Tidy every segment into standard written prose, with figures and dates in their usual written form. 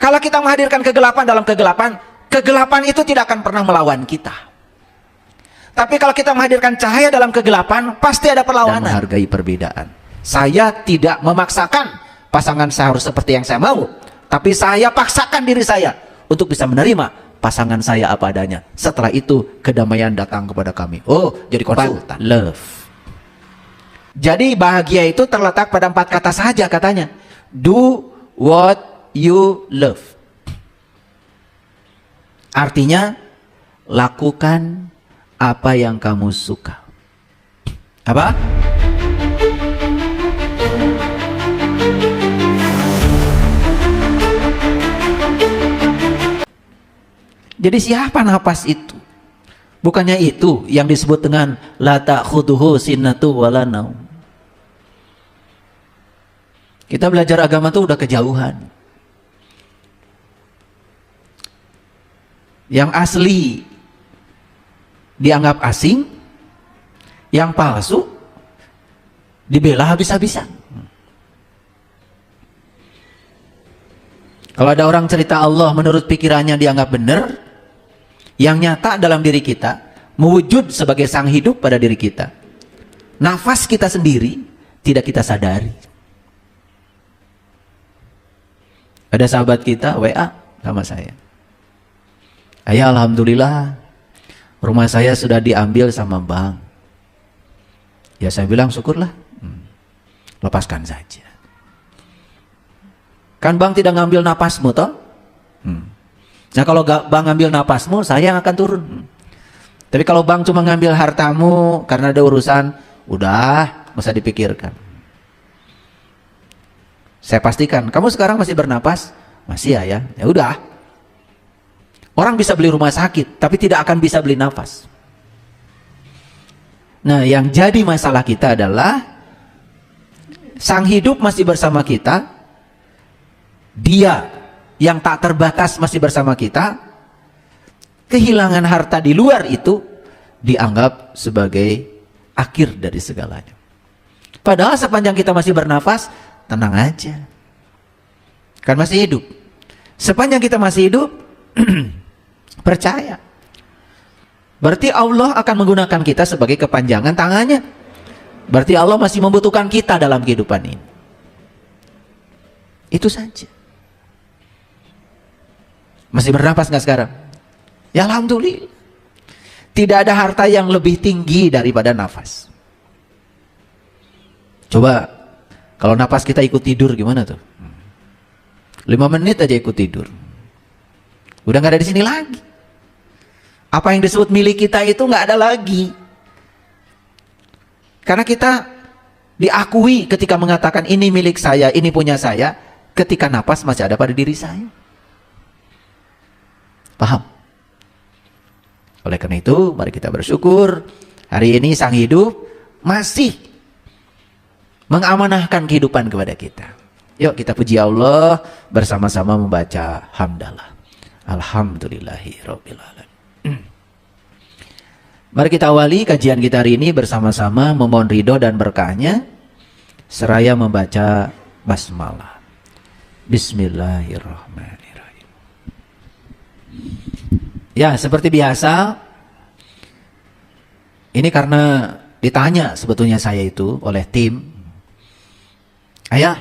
Kalau kita menghadirkan kegelapan dalam kegelapan, kegelapan itu tidak akan pernah melawan kita. Tapi kalau kita menghadirkan cahaya dalam kegelapan, pasti ada perlawanan. Dan menghargai perbedaan. Saya tidak memaksakan pasangan saya harus seperti yang saya mau, tapi saya paksakan diri saya untuk bisa menerima pasangan saya apa adanya. Setelah itu kedamaian datang kepada kami. Oh, jadi konsultan. Love. Jadi bahagia itu terletak pada 4 kata saja katanya. Do what you love. Artinya, lakukan apa yang kamu suka. Apa? Jadi siapa nafas itu? Bukannya itu yang disebut dengan la ta'khudhuhu sinnatu wala naum. Kita belajar agama tuh udah kejauhan. Yang asli dianggap asing, yang palsu dibela habis-habisan. Kalau ada orang cerita Allah menurut pikirannya dianggap benar, yang nyata dalam diri kita mewujud sebagai sang hidup pada diri kita, nafas kita sendiri tidak kita sadari. Ada sahabat kita WA sama saya, ayah alhamdulillah rumah saya sudah diambil sama bank. Ya saya bilang syukurlah, lepaskan saja. Kan bank tidak ngambil napasmu toh? Nah kalau bank ngambil napasmu, saya yang akan turun. Tapi kalau bank cuma ngambil hartamu karena ada urusan, udah, nggak usah dipikirkan. Saya pastikan, kamu sekarang masih bernapas? Masih ya? Ya udah. Orang bisa beli rumah sakit, tapi tidak akan bisa beli nafas. Nah, yang jadi masalah kita adalah sang hidup masih bersama kita, dia yang tak terbatas masih bersama kita, kehilangan harta di luar itu dianggap sebagai akhir dari segalanya. Padahal sepanjang kita masih bernafas, tenang aja. Kan masih hidup. Sepanjang kita masih hidup, percaya. Berarti Allah akan menggunakan kita sebagai kepanjangan tangannya. Berarti Allah masih membutuhkan kita dalam kehidupan ini. Itu saja. Masih bernapas nggak sekarang? Ya alhamdulillah. Tidak ada harta yang lebih tinggi daripada nafas. Coba kalau nafas kita ikut tidur gimana tuh? 5 menit aja ikut tidur, udah nggak ada di sini lagi. Apa yang disebut milik kita itu nggak ada lagi. Karena kita diakui ketika mengatakan ini milik saya, ini punya saya, ketika napas masih ada pada diri saya. Paham? Oleh karena itu, mari kita bersyukur hari ini sang hidup masih mengamanahkan kehidupan kepada kita. Yuk kita puji Allah bersama-sama membaca hamdalah. Alhamdulillahirabbil alamin. Mari kita awali kajian kita hari ini bersama-sama memohon ridho dan berkahnya seraya membaca basmalah. Bismillahirrahmanirrahim. Ya, seperti biasa, ini karena ditanya sebetulnya saya itu oleh tim, ayah,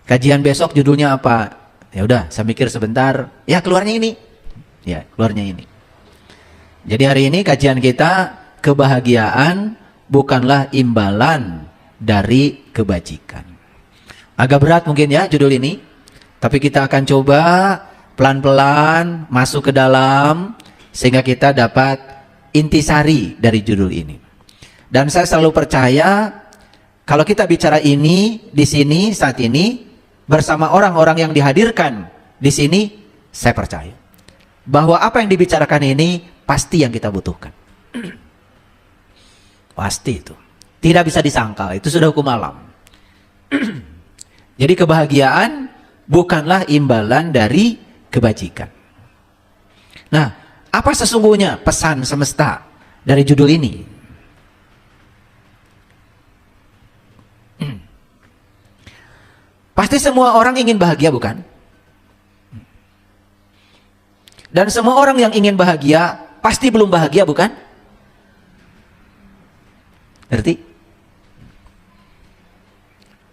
kajian besok judulnya apa? Ya udah, saya mikir sebentar, ya keluarnya ini. Ya, keluarnya ini. Jadi hari ini kajian kita, kebahagiaan bukanlah imbalan dari kebajikan. Agak berat mungkin ya judul ini, tapi kita akan coba pelan-pelan masuk ke dalam sehingga kita dapat intisari dari judul ini. Dan saya selalu percaya kalau kita bicara ini di sini saat ini bersama orang-orang yang dihadirkan di sini, saya percaya bahwa apa yang dibicarakan ini pasti yang kita butuhkan. Pasti itu. Tidak bisa disangkal, itu sudah hukum alam. Jadi kebahagiaan bukanlah imbalan dari kebajikan. Nah, apa sesungguhnya pesan semesta dari judul ini? Pasti semua orang ingin bahagia, bukan? Dan semua orang yang ingin bahagia pasti belum bahagia, bukan? Ngerti?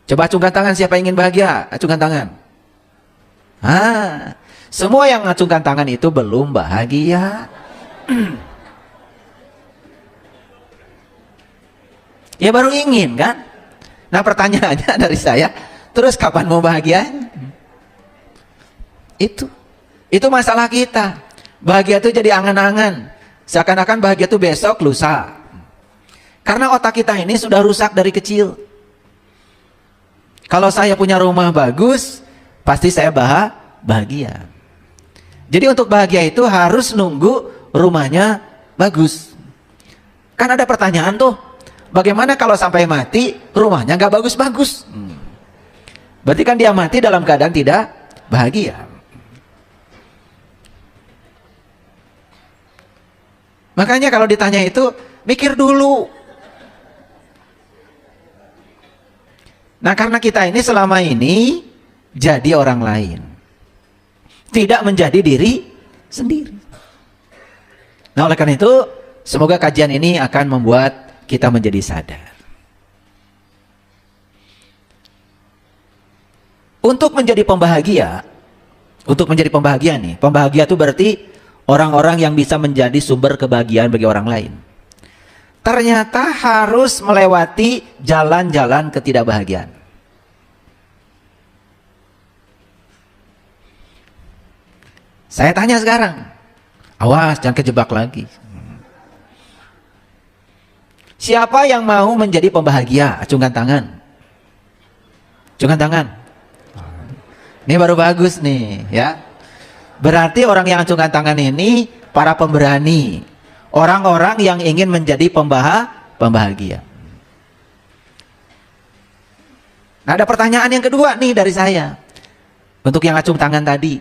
Coba acungkan tangan siapa yang ingin bahagia, acungkan tangan. Semua yang acungkan tangan itu belum bahagia. Ya baru ingin kan? Nah pertanyaannya dari saya, terus kapan mau bahagia? Itu masalah kita. Bahagia itu jadi angan-angan. Seakan-akan bahagia itu besok, lusa. Karena otak kita ini sudah rusak dari kecil. Kalau saya punya rumah bagus, pasti saya bahagia. Jadi untuk bahagia itu harus nunggu rumahnya bagus. Kan ada pertanyaan tuh, bagaimana kalau sampai mati rumahnya nggak bagus-bagus? Berarti kan dia mati dalam keadaan tidak bahagia. Makanya kalau ditanya itu, mikir dulu. Nah karena kita ini selama ini jadi orang lain, tidak menjadi diri sendiri. Nah oleh karena itu, semoga kajian ini akan membuat kita menjadi sadar. Untuk menjadi pembahagia nih, pembahagia itu berarti orang-orang yang bisa menjadi sumber kebahagiaan bagi orang lain. Ternyata harus melewati jalan-jalan ketidakbahagiaan. Saya tanya sekarang, awas jangan kejebak lagi. Siapa yang mau menjadi pembahagia? Acungkan tangan. Acungkan tangan. Ini baru bagus nih ya. Berarti orang yang acungkan tangan ini para pemberani. Orang-orang yang ingin menjadi pembahagia. Nah, ada pertanyaan yang kedua nih dari saya. Untuk yang acung tangan tadi.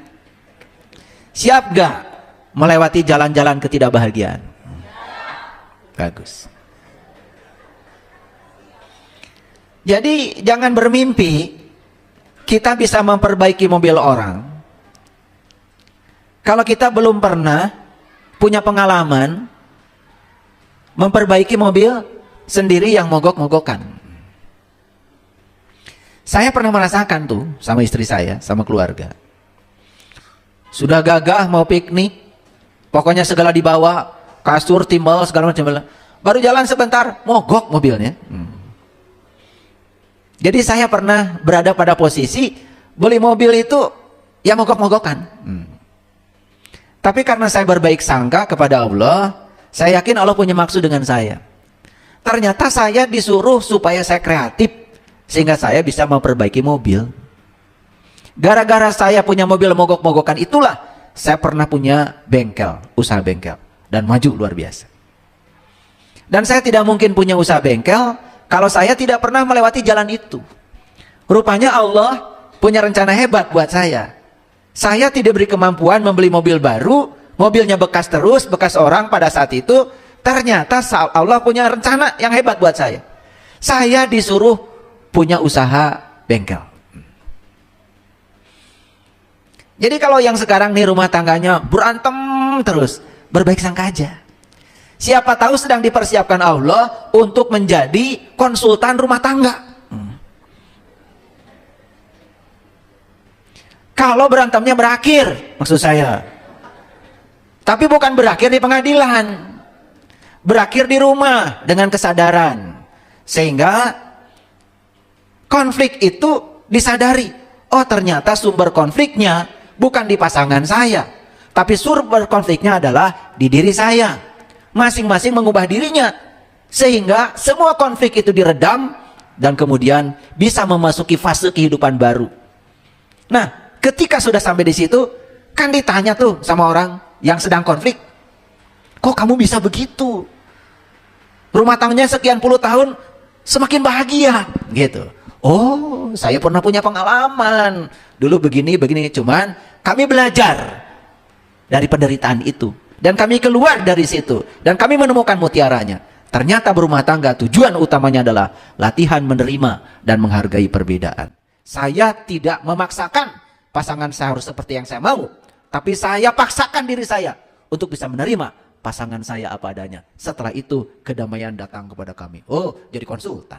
Siap gak melewati jalan-jalan ketidakbahagiaan? Bagus. Jadi jangan bermimpi kita bisa memperbaiki mobil orang kalau kita belum pernah punya pengalaman memperbaiki mobil sendiri yang mogok-mogokan. Saya pernah merasakan tuh sama istri saya, sama keluarga. Sudah gagah mau piknik, pokoknya segala dibawa, kasur, timbal, segala macam. Baru jalan sebentar, mogok mobilnya. Jadi saya pernah berada pada posisi beli mobil itu ya mogok-mogokan. Tapi karena saya berbaik sangka kepada Allah, saya yakin Allah punya maksud dengan saya. Ternyata saya disuruh supaya saya kreatif sehingga saya bisa memperbaiki mobil. Gara-gara saya punya mobil mogok-mogokan itulah saya pernah punya bengkel, usaha bengkel, dan maju luar biasa. Dan saya tidak mungkin punya usaha bengkel kalau saya tidak pernah melewati jalan itu. Rupanya Allah punya rencana hebat buat saya. Saya tidak beri kemampuan membeli mobil baru, mobilnya bekas terus, bekas orang pada saat itu. Ternyata Allah punya rencana yang hebat buat saya. Saya disuruh punya usaha bengkel. Jadi kalau yang sekarang nih rumah tangganya berantem terus, berbaik sangka aja. Siapa tahu sedang dipersiapkan Allah untuk menjadi konsultan rumah tangga. Kalau berantemnya berakhir, maksud saya. Tapi bukan berakhir di pengadilan. Berakhir di rumah dengan kesadaran. Sehingga konflik itu disadari. Oh ternyata sumber konfliknya bukan di pasangan saya, tapi sumber konfliknya adalah di diri saya. Masing-masing mengubah dirinya sehingga semua konflik itu diredam dan kemudian bisa memasuki fase kehidupan baru. Nah, ketika sudah sampai di situ, kan ditanya tuh sama orang yang sedang konflik, kok kamu bisa begitu? Rumah tangganya sekian puluh tahun semakin bahagia, gitu. Oh, saya pernah punya pengalaman. Dulu begini, cuman kami belajar dari penderitaan itu. Dan kami keluar dari situ. Dan kami menemukan mutiaranya. Ternyata berumah tangga tujuan utamanya adalah latihan menerima dan menghargai perbedaan. Saya tidak memaksakan pasangan saya harus seperti yang saya mau. Tapi saya paksakan diri saya untuk bisa menerima pasangan saya apa adanya. Setelah itu kedamaian datang kepada kami. Oh, jadi konsultan.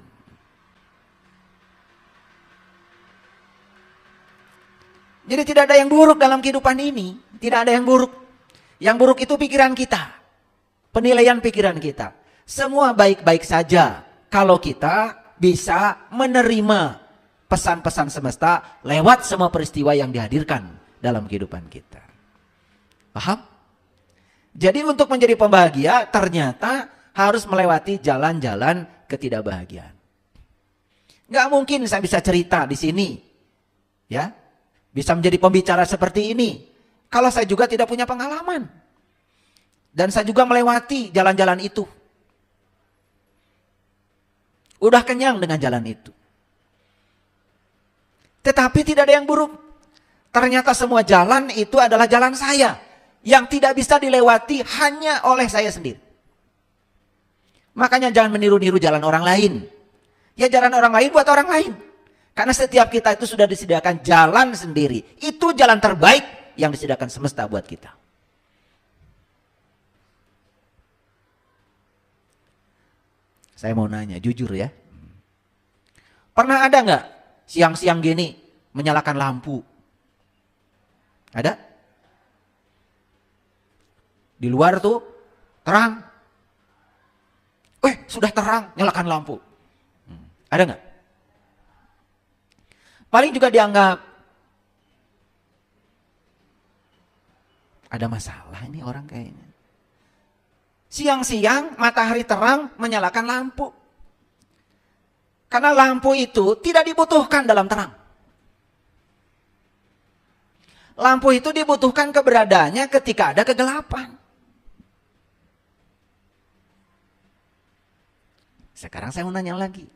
Jadi tidak ada yang buruk dalam kehidupan ini. Tidak ada yang buruk. Yang buruk itu pikiran kita. Penilaian pikiran kita. Semua baik-baik saja kalau kita bisa menerima pesan-pesan semesta lewat semua peristiwa yang dihadirkan dalam kehidupan kita. Paham? Jadi untuk menjadi pembahagia ternyata harus melewati jalan-jalan ketidakbahagiaan. Gak mungkin saya bisa cerita di sini, ya, bisa menjadi pembicara seperti ini kalau saya juga tidak punya pengalaman dan saya juga melewati jalan-jalan itu. Udah kenyang dengan jalan itu. Tetapi tidak ada yang buruk. Ternyata semua jalan itu adalah jalan saya yang tidak bisa dilewati hanya oleh saya sendiri. Makanya jangan meniru-niru jalan orang lain. Ya jalan orang lain buat orang lain. Karena setiap kita itu sudah disediakan jalan sendiri. Itu jalan terbaik yang disediakan semesta buat kita. Saya mau nanya, jujur ya. Pernah ada nggak siang-siang gini menyalakan lampu? Ada? Di luar tuh terang. Sudah terang, nyalakan lampu. Ada nggak? Paling juga dianggap ada masalah ini orang kayaknya. Siang-siang matahari terang menyalakan lampu. Karena lampu itu tidak dibutuhkan dalam terang. Lampu itu dibutuhkan keberadaannya ketika ada kegelapan. Sekarang saya mau nanya lagi.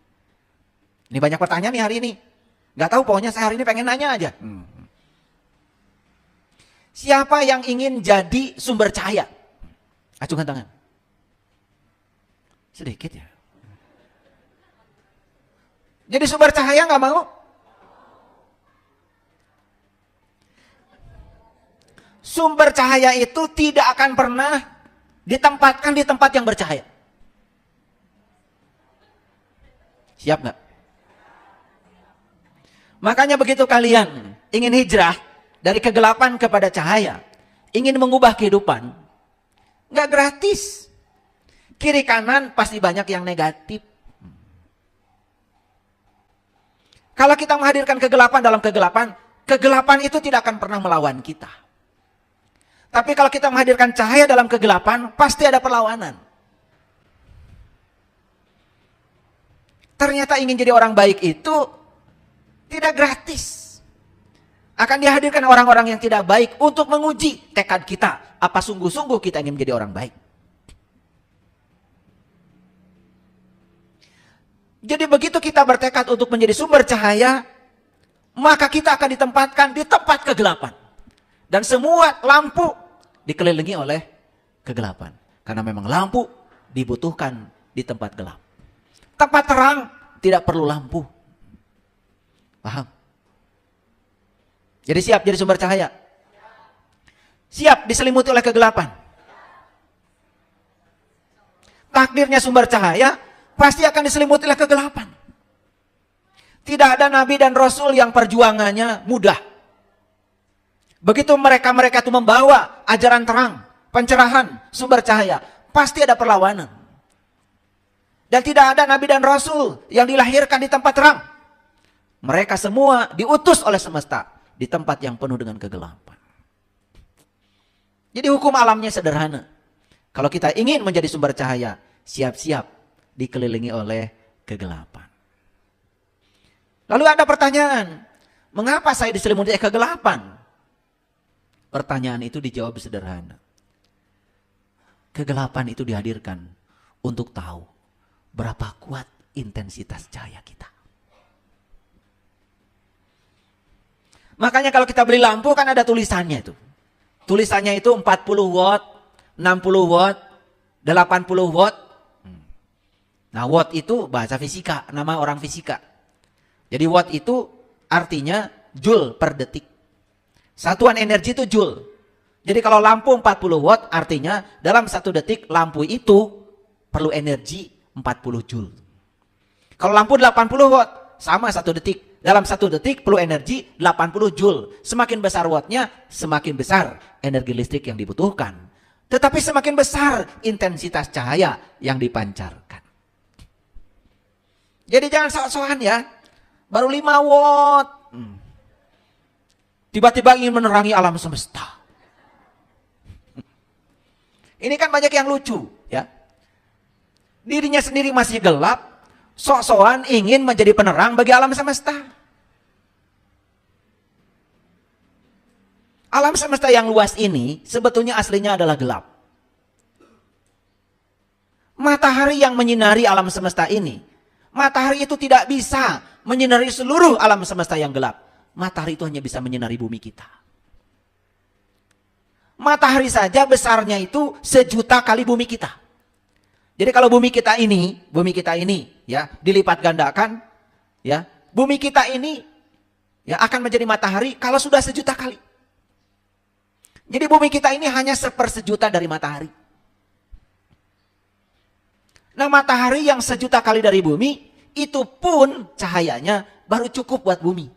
Ini banyak pertanyaan nih hari ini. Gak tahu, pokoknya saya hari ini pengen nanya aja. Siapa yang ingin jadi sumber cahaya? Acungkan tangan. Sedikit ya. Jadi sumber cahaya gak mau? Sumber cahaya itu tidak akan pernah ditempatkan di tempat yang bercahaya. Siap gak? Makanya begitu kalian ingin hijrah dari kegelapan kepada cahaya, ingin mengubah kehidupan, gak gratis. Kiri kanan pasti banyak yang negatif. Kalau kita menghadirkan kegelapan dalam kegelapan, kegelapan itu tidak akan pernah melawan kita. Tapi kalau kita menghadirkan cahaya dalam kegelapan, pasti ada perlawanan. Ternyata ingin jadi orang baik itu tidak gratis. Akan dihadirkan orang-orang yang tidak baik untuk menguji tekad kita. Apa sungguh-sungguh kita ingin menjadi orang baik. Jadi begitu kita bertekad untuk menjadi sumber cahaya, maka kita akan ditempatkan di tempat kegelapan. Dan semua lampu dikelilingi oleh kegelapan. Karena memang lampu dibutuhkan di tempat gelap. Tempat terang tidak perlu lampu. Paham? Jadi siap jadi sumber cahaya? Siap diselimuti oleh kegelapan? Takdirnya sumber cahaya pasti akan diselimuti oleh kegelapan. Tidak ada nabi dan rasul yang perjuangannya mudah. Begitu mereka itu membawa ajaran terang, pencerahan, sumber cahaya, pasti ada perlawanan. Dan tidak ada nabi dan rasul yang dilahirkan di tempat terang. Mereka semua diutus oleh semesta di tempat yang penuh dengan kegelapan. Jadi hukum alamnya sederhana. Kalau kita ingin menjadi sumber cahaya, siap-siap dikelilingi oleh kegelapan. Lalu ada pertanyaan, mengapa saya diselimuti kegelapan? Pertanyaan itu dijawab sederhana. Kegelapan itu dihadirkan untuk tahu berapa kuat intensitas cahaya kita. Makanya kalau kita beli lampu kan ada tulisannya itu. Tulisannya itu 40 watt, 60 watt, 80 watt. Nah watt itu bahasa fisika, nama orang fisika. Jadi watt itu artinya joule per detik. Satuan energi itu joule. Jadi kalau lampu 40 watt artinya dalam 1 detik lampu itu perlu energi 40 joule. Kalau lampu 80 watt sama 1 detik. Dalam 1 detik perlu energi 80 joule. Semakin besar wattnya, semakin besar energi listrik yang dibutuhkan. Tetapi semakin besar intensitas cahaya yang dipancarkan. Jadi jangan sok-sokan ya. Baru 5 watt. Tiba-tiba ingin menerangi alam semesta. Ini kan banyak yang lucu ya. Dirinya sendiri masih gelap. Sok-sokan ingin menjadi penerang bagi alam semesta. Alam semesta yang luas ini sebetulnya aslinya adalah gelap. Matahari yang menyinari alam semesta ini. Matahari itu tidak bisa menyinari seluruh alam semesta yang gelap. Matahari itu hanya bisa menyinari bumi kita. Matahari saja besarnya itu 1.000.000 kali bumi kita. Jadi kalau bumi kita ini ya dilipat gandakan ya, bumi kita ini ya akan menjadi matahari kalau sudah 1.000.000 kali. Jadi bumi kita ini hanya 1/1.000.000 dari matahari. Nah, matahari yang 1.000.000 kali dari bumi itu pun cahayanya baru cukup buat bumi.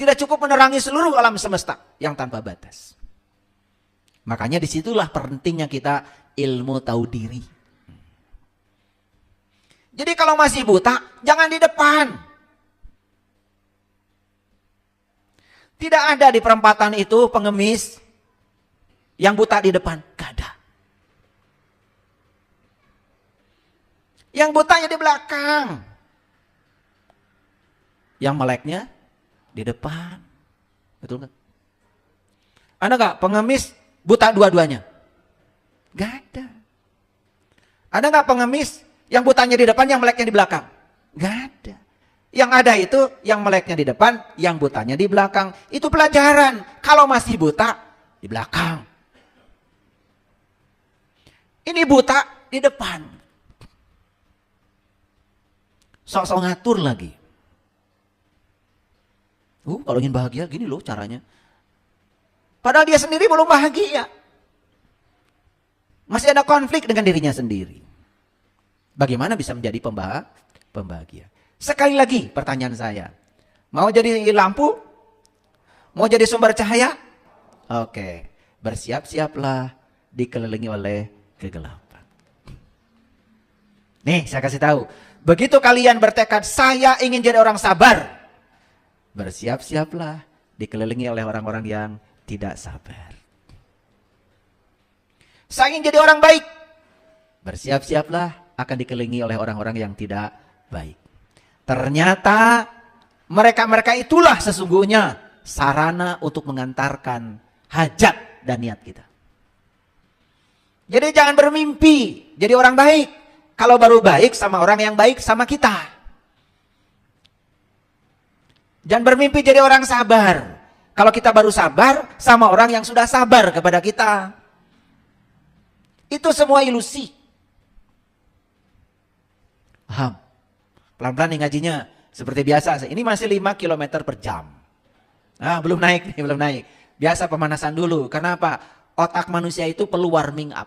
Tidak cukup menerangi seluruh alam semesta yang tanpa batas. Makanya disitulah pentingnya kita ilmu tahu diri. Jadi kalau masih buta, jangan di depan. Tidak ada di perempatan itu pengemis yang buta di depan. Gak ada. Yang butanya di belakang. Yang meleknya di depan. Betul nggak? Ada nggak pengemis buta dua-duanya? Gak ada. Ada nggak pengemis yang butanya di depan, yang meleknya di belakang? Gak ada. Yang ada itu yang meleknya di depan, yang butanya di belakang. Itu pelajaran. Kalau masih buta, di belakang. Ini buta di depan. Sok-sok ngatur lagi. Kalau ingin bahagia gini loh caranya. Padahal dia sendiri belum bahagia. Masih ada konflik dengan dirinya sendiri. Bagaimana bisa menjadi pembahagia? Sekali lagi pertanyaan saya. Mau jadi lampu? Mau jadi sumber cahaya? Oke. Bersiap-siaplah dikelilingi oleh kegelapan. Nih saya kasih tahu. Begitu kalian bertekad saya ingin jadi orang sabar. Bersiap-siaplah dikelilingi oleh orang-orang yang tidak sabar. Saya ingin jadi orang baik. Bersiap-siaplah akan dikelilingi oleh orang-orang yang tidak baik. Ternyata mereka-mereka itulah sesungguhnya sarana untuk mengantarkan hajat dan niat kita. Jadi jangan bermimpi jadi orang baik. Kalau baru baik sama orang yang baik sama kita. Jangan bermimpi jadi orang sabar. Kalau kita baru sabar sama orang yang sudah sabar kepada kita. Itu semua ilusi. Paham? Pelan-pelan nih ngajinya. Seperti biasa. Ini masih 5 km per jam. Nah, belum naik nih, belum naik. Biasa pemanasan dulu. Karena apa? Otak manusia itu perlu warming up.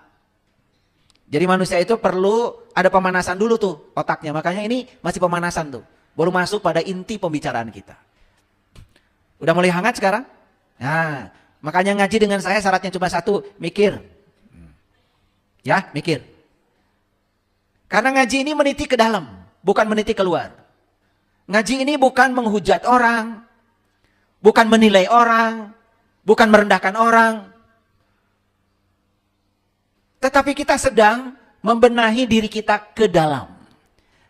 Jadi manusia itu perlu ada pemanasan dulu tuh otaknya. Makanya ini masih pemanasan tuh. Baru masuk pada inti pembicaraan kita. Udah mulai hangat sekarang? Nah, makanya ngaji dengan saya syaratnya cuma satu, mikir. Ya, mikir. Karena ngaji ini meniti ke dalam, bukan meniti keluar. Ngaji ini bukan menghujat orang, bukan menilai orang, bukan merendahkan orang. Tetapi kita sedang membenahi diri kita ke dalam.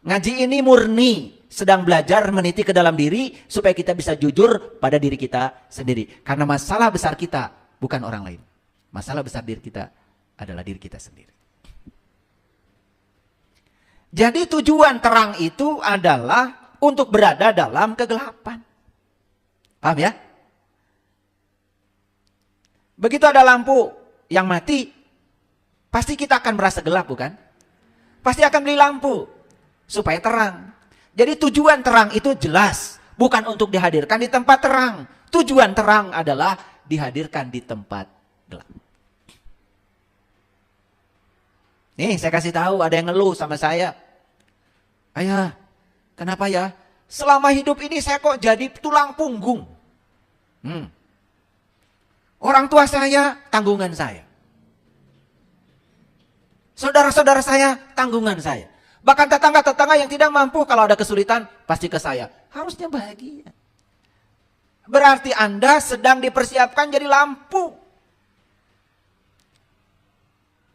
Ngaji ini murni sedang belajar meniti ke dalam diri supaya kita bisa jujur pada diri kita sendiri. Karena masalah besar kita bukan orang lain. Masalah besar diri kita adalah diri kita sendiri. Jadi tujuan terang itu adalah untuk berada dalam kegelapan. Paham ya? Begitu ada lampu yang mati, pasti kita akan merasa gelap, bukan? Pasti akan beli lampu supaya terang. Jadi tujuan terang itu jelas, bukan untuk dihadirkan di tempat terang. Tujuan terang adalah dihadirkan di tempat gelap. Nih saya kasih tahu, ada yang ngeluh sama saya. Ayah, kenapa ya? Selama hidup ini saya kok jadi tulang punggung. Orang tua saya, tanggungan saya. Saudara-saudara saya, tanggungan saya. Bahkan tetangga-tetangga yang tidak mampu, kalau ada kesulitan, pasti ke saya. Harusnya bahagia. Berarti Anda sedang dipersiapkan jadi lampu.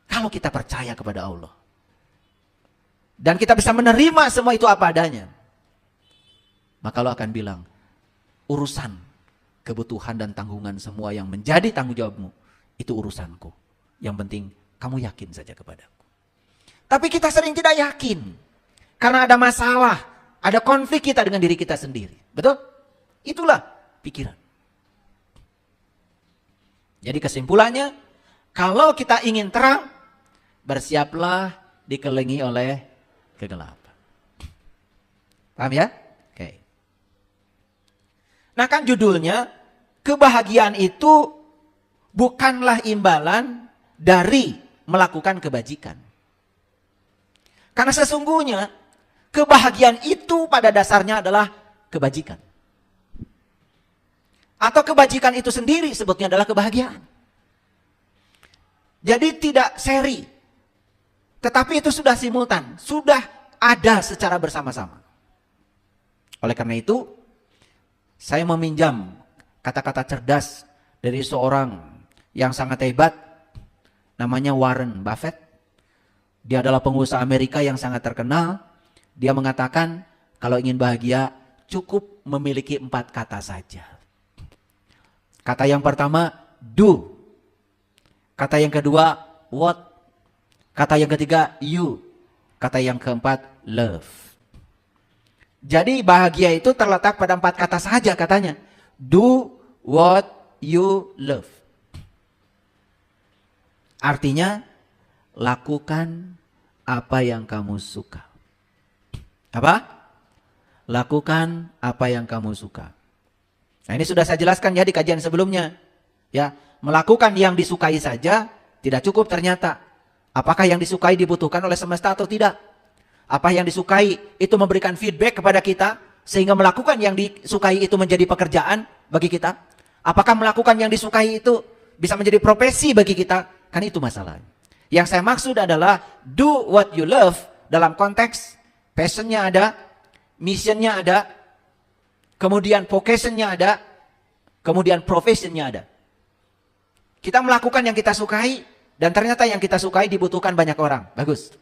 Kalau kita percaya kepada Allah. Dan kita bisa menerima semua itu apa adanya. Maka Allah akan bilang, urusan kebutuhan dan tanggungan semua yang menjadi tanggung jawabmu, itu urusanku. Yang penting kamu yakin saja kepadaku. Tapi kita sering tidak yakin. Karena ada masalah, ada konflik kita dengan diri kita sendiri. Betul? Itulah pikiran. Jadi kesimpulannya, kalau kita ingin terang, bersiaplah dikelilingi oleh kegelapan. Paham ya? Oke. Nah kan judulnya, kebahagiaan itu bukanlah imbalan dari melakukan kebajikan. Karena sesungguhnya kebahagiaan itu pada dasarnya adalah kebajikan. Atau kebajikan itu sendiri sebutnya adalah kebahagiaan. Jadi tidak seri. Tetapi itu sudah simultan. Sudah ada secara bersama-sama. Oleh karena itu, saya meminjam kata-kata cerdas dari seorang yang sangat hebat. Namanya Warren Buffett. Dia adalah pengusaha Amerika yang sangat terkenal. Dia mengatakan, kalau ingin bahagia, cukup memiliki 4 kata saja. Kata yang pertama, do. Kata yang kedua, what. Kata yang ketiga, you. Kata yang keempat, love. Jadi bahagia itu terletak pada 4 kata saja katanya. Do, what, you, love. Artinya, lakukan apa yang kamu suka. Apa? Lakukan apa yang kamu suka. Nah ini sudah saya jelaskan ya di kajian sebelumnya. Ya, melakukan yang disukai saja tidak cukup ternyata. Apakah yang disukai dibutuhkan oleh semesta atau tidak? Apa yang disukai itu memberikan feedback kepada kita sehingga melakukan yang disukai itu menjadi pekerjaan bagi kita? Apakah melakukan yang disukai itu bisa menjadi profesi bagi kita? Kan itu masalahnya. Yang saya maksud adalah do what you love dalam konteks passionnya ada, missionnya ada, kemudian vocationnya ada, kemudian professionnya ada. Kita melakukan yang kita sukai dan ternyata yang kita sukai dibutuhkan banyak orang. Bagus.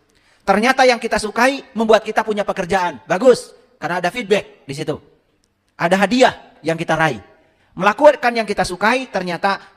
Ternyata yang kita sukai membuat kita punya pekerjaan. Bagus. Karena ada feedback di situ. Ada hadiah yang kita raih. Melakukan yang kita sukai ternyata